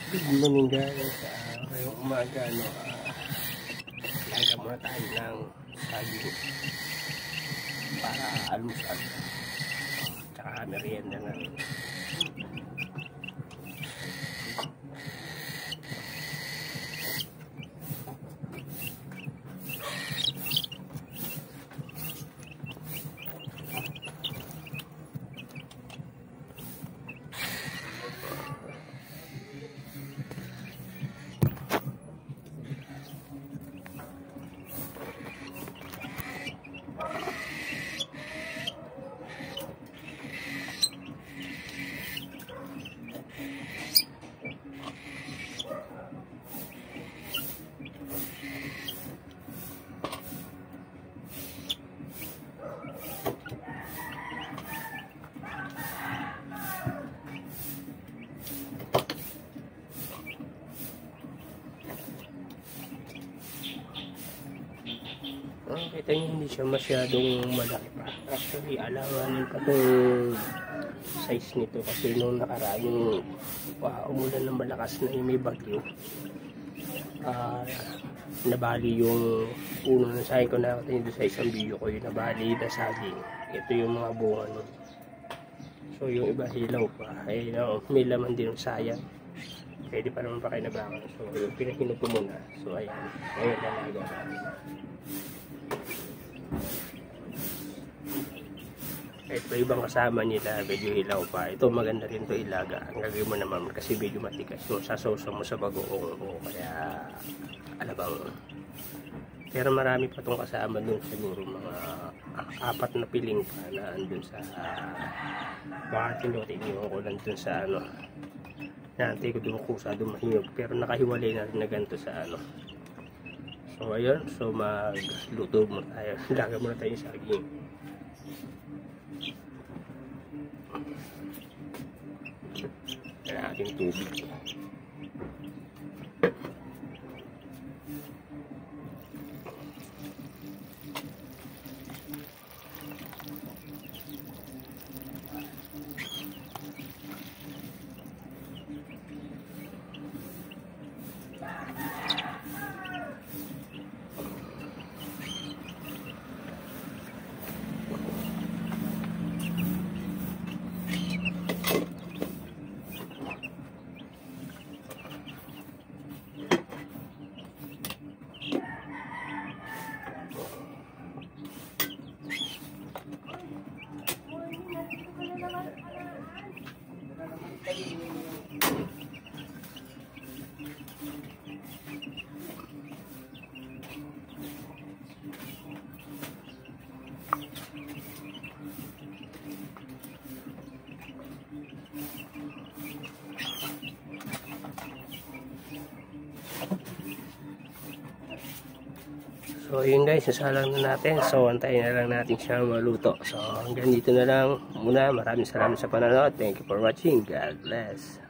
Good morning guys. Ngayong umaga, laga muna tayo ng saging para almusal. Tsaka merienda na. Kita nyo hindi siya masyadong malaki pa. Actually, alanganin pa itong size nito kasi nung nakaraan umulan ng malakas na may bagyo. Nabali yung uno ng saging ko na dito sa isang video ko, yung nabali na saging. Ito yung mga bunga nun. So yung iba hilaw pa. Ay, may laman din yung sayang. Pwede pa naman pa kayo nabangan. So yung pinahinog ko muna. So ayan, ngayon lalaga namin. Ito ibang kasama nila, medyo hilaw pa. Ito maganda rin to ilaga. Ang gagawin mo naman kasi medyo matigas. So sasawsaw mo sa bagoong o kaya alabang. Pero marami pa itong kasama dun, siguro mga 4 na piling pa na andun sa baka tinutin ko lang dun sa naantay ko dun kusa dun mahiyog. Pero nakahiwalay na rin na ganito sa So ayun, so magluto mo tayo. Laga muna tayo sa saging. Yan ang ating tubig. So yun guys, sasalang na natin. So antayin na lang natin siya maluto. So hanggang dito na lang muna. Maraming salamat sa panonood. Thank you for watching. God bless.